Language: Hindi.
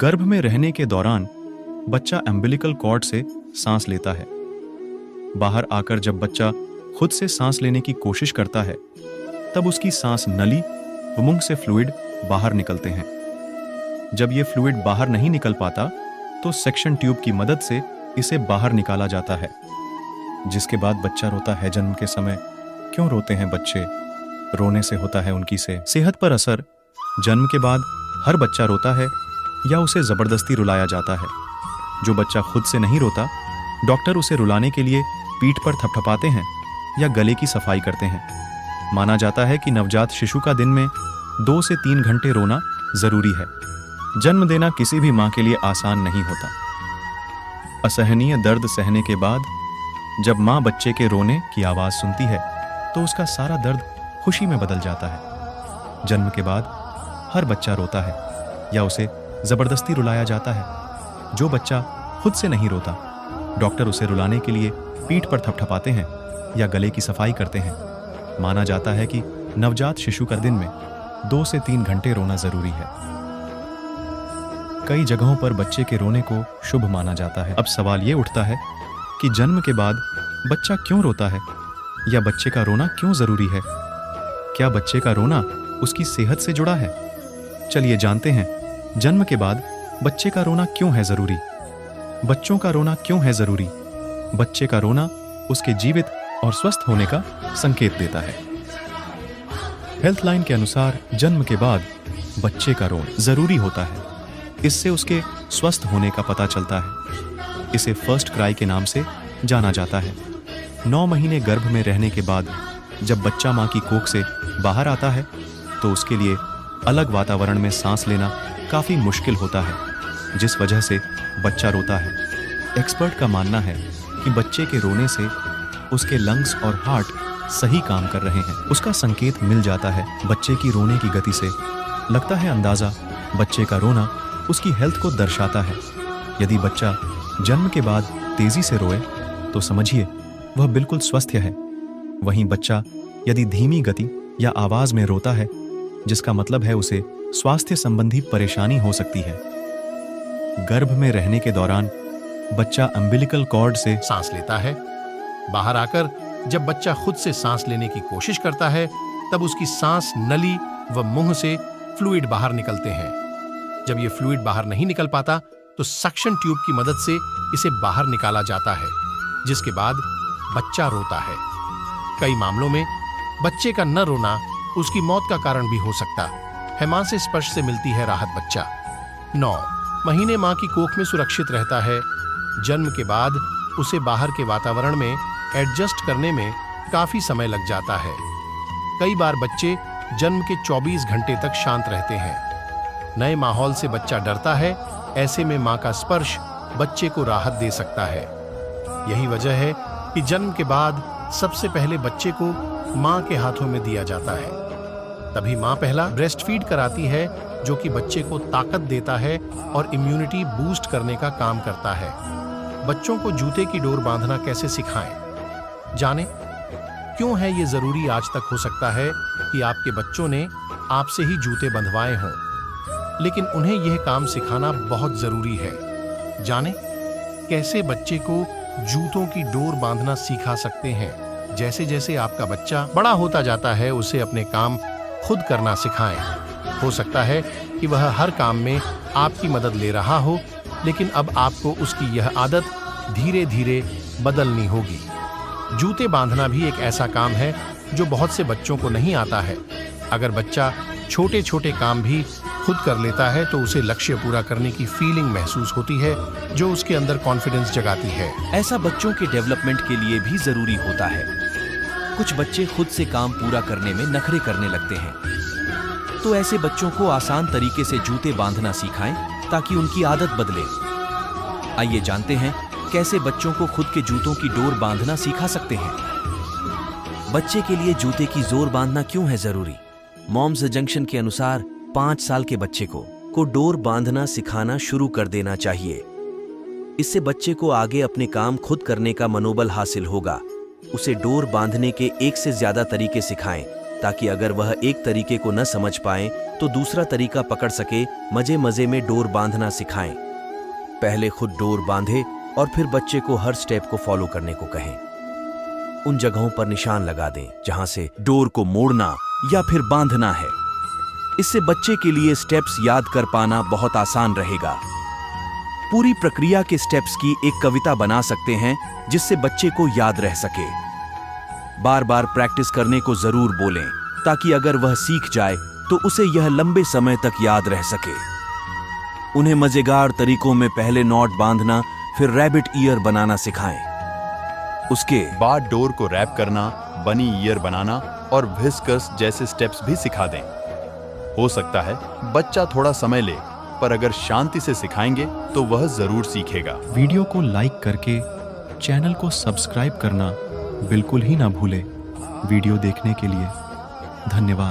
गर्भ में रहने के दौरान बच्चा एम्बिलिकल कॉर्ड से सांस लेता है। बाहर आकर जब बच्चा खुद से सांस लेने की कोशिश करता है, तब उसकी सांस नली व मुंह से फ्लूइड बाहर निकलते हैं। जब ये फ्लूइड बाहर नहीं निकल पाता, तो सेक्शन ट्यूब की मदद से इसे बाहर निकाला जाता है, जिसके बाद बच्चा रोता है। जन्म के समय क्यों रोते हैं बच्चे? रोने से होता है उनकी सेहत पर असर। जन्म के बाद हर बच्चा रोता है या उसे जबरदस्ती रुलाया जाता है। जो बच्चा खुद से नहीं रोता, डॉक्टर उसे रुलाने के लिए पीठ पर थपथपाते हैं या गले की सफाई करते हैं। माना जाता है कि नवजात शिशु का दिन में 2 से 3 घंटे रोना जरूरी है। जन्म देना किसी भी मां के लिए आसान नहीं होता। असहनीय दर्द सहने के बाद जब मां बच्चे के रोने की आवाज सुनती है, तो उसका सारा दर्द खुशी में बदल जाता है। जन्म के बाद हर बच्चा रोता है या उसे जबरदस्ती रुलाया जाता है। जो बच्चा खुद से नहीं रोता, डॉक्टर उसे रुलाने के लिए पीठ पर थपथपाते हैं या गले की सफाई करते हैं। माना जाता है कि नवजात शिशु का दिन में 2 से 3 घंटे रोना जरूरी है। कई जगहों पर बच्चे के रोने को शुभ माना जाता है। अब सवाल ये उठता है कि जन्म के बाद बच्चा क्यों रोता है या बच्चे का रोना क्यों जरूरी है? क्या बच्चे का रोना उसकी सेहत से जुड़ा है? चलिए जानते हैं, जन्म के बाद बच्चे का रोना क्यों है जरूरी। बच्चों का रोना क्यों है जरूरी? बच्चे का रोना उसके जीवित और स्वस्थ होने का संकेत देता है। हेल्थलाइन के अनुसार जन्म के बाद बच्चे का रोना जरूरी होता है। इससे उसके स्वस्थ होने का पता चलता है। इसे फर्स्ट क्राई के नाम से जाना जाता है। 9 महीने गर्भ में रहने के बाद जब बच्चा मां की कोख से बाहर आता है, तो उसके लिए अलग वातावरण में सांस लेना काफी मुश्किल होता है, जिस वजह से बच्चा रोता है। एक्सपर्ट का मानना है कि बच्चे के रोने से उसके लंग्स और हार्ट सही काम कर रहे हैं। उसका संकेत मिल जाता है। बच्चे की रोने की गति से लगता है अंदाजा। बच्चे का रोना उसकी हेल्थ को दर्शाता है। यदि बच्चा जन्म के बाद तेजी से रोए, तो समझिए वह बिल्कुल स्वस्थ है। वहीं बच्चा यदि धीमी गति या आवाज में रोता है, जिसका मतलब है उसे स्वास्थ्य संबंधी परेशानी हो सकती है। गर्भ में रहने के दौरान बच्चा अम्बिलिकल कॉर्ड से सांस लेता है। बाहर आकर जब बच्चा खुद से सांस लेने की कोशिश करता है, तब उसकी सांस नली व मुंह से फ्लूइड बाहर निकलते हैं। जब ये फ्लूइड बाहर नहीं निकल पाता, तो सक्शन ट्यूब की मदद से इसे बाहर निकाला जाता है, जिसके बाद बच्चा रोता है। कई मामलों में बच्चे का न रोना उसकी मौत का कारण भी हो सकता है। मां से स्पर्श से मिलती है राहत। बच्चा 9 महीने मां की कोख में सुरक्षित रहता है। जन्म के बाद उसे बाहर के वातावरण में एडजस्ट करने में काफी समय लग जाता है। कई बार बच्चे जन्म के 24 घंटे तक शांत रहते हैं। नए माहौल से बच्चा डरता है। ऐसे में मां का स्पर्श बच्चे को राहत दे सकता है। यही वजह है कि जन्म के बाद सबसे पहले बच्चे को मां के हाथों में दिया जाता है। तभी मां पहला ब्रेस्ट फीड कराती है, जो कि बच्चे को ताकत देता है और इम्यूनिटी बूस्ट करने का काम करता है। बच्चों को जूते की डोर बांधना कैसे सिखाएं? जाने क्यों है ये जरूरी। आज तक हो सकता है कि आपके बच्चों ने आपसे ही जूते बंधवाए हों, लेकिन उन्हें यह काम सिखाना बहुत जरूरी है। जाने कैसे बच्चे को जूतों की डोर बांधना सिखा सकते हैं। जैसे जैसे आपका बच्चा बड़ा होता जाता है, उसे अपने काम खुद करना सिखाएं। हो सकता है कि वह हर काम में आपकी मदद ले रहा हो, लेकिन अब आपको उसकी यह आदत धीरे धीरे बदलनी होगी। जूते बांधना भी एक ऐसा काम है जो बहुत से बच्चों को नहीं आता है। अगर बच्चा छोटे छोटे काम भी खुद कर लेता है, तो उसे लक्ष्य पूरा करने की फीलिंग महसूस होती है, जो उसके अंदर कॉन्फिडेंस जगाती है। ऐसा बच्चों के डेवलपमेंट के लिए भी जरूरी होता है। कुछ बच्चे खुद से काम पूरा करने में नखरे करने लगते हैं, तो ऐसे बच्चों को आसान तरीके से जूते बांधना सिखाएं, ताकि उनकी आदत बदले। आइए जानते हैं कैसे बच्चों को खुद के जूतों की डोर बांधना सिखा सकते हैं। बच्चे के लिए जूते की जोर बांधना क्यों है जरूरी? मॉम्स जंक्शन के अनुसार 5 साल के बच्चे को डोर बांधना सिखाना शुरू कर देना चाहिए। इससे बच्चे को आगे अपने काम खुद करने का मनोबल हासिल होगा। उसे डोर बांधने के 1 से ज्यादा तरीके सिखाएं, ताकि अगर वह एक तरीके को न समझ पाए तो दूसरा तरीका पकड़ सके। मजे मजे में डोर बांधना सिखाएं। पहले खुद डोर बांधे और फिर बच्चे को हर स्टेप को फॉलो करने को कहें। उन जगहों पर निशान लगा दें जहां से डोर को मोड़ना या फिर बांधना है। इससे बच्चे के लिए स्टेप्स याद कर पाना बहुत आसान रहेगा। पूरी प्रक्रिया के स्टेप्स की एक कविता बना सकते हैं जिससे बच्चे को याद रह सके। बार बार प्रैक्टिस करने को जरूर बोलें ताकि अगर वह सीख जाए तो उसे यह लंबे समय तक याद रह सके। उन्हें मजेदार तरीकों में पहले नॉट बांधना फिर रैबिट ईयर बनाना सिखाएं। उसके बाद डोर को रैप करना, बनी ईयर बनाना और व्हिस्कर्स जैसे स्टेप्स भी सिखा दें। हो सकता है बच्चा थोड़ा समय ले, पर अगर शांति से सिखाएंगे तो वह जरूर सीखेगा। वीडियो को लाइक करके चैनल को सब्सक्राइब करना बिल्कुल ही ना भूलें। वीडियो देखने के लिए धन्यवाद।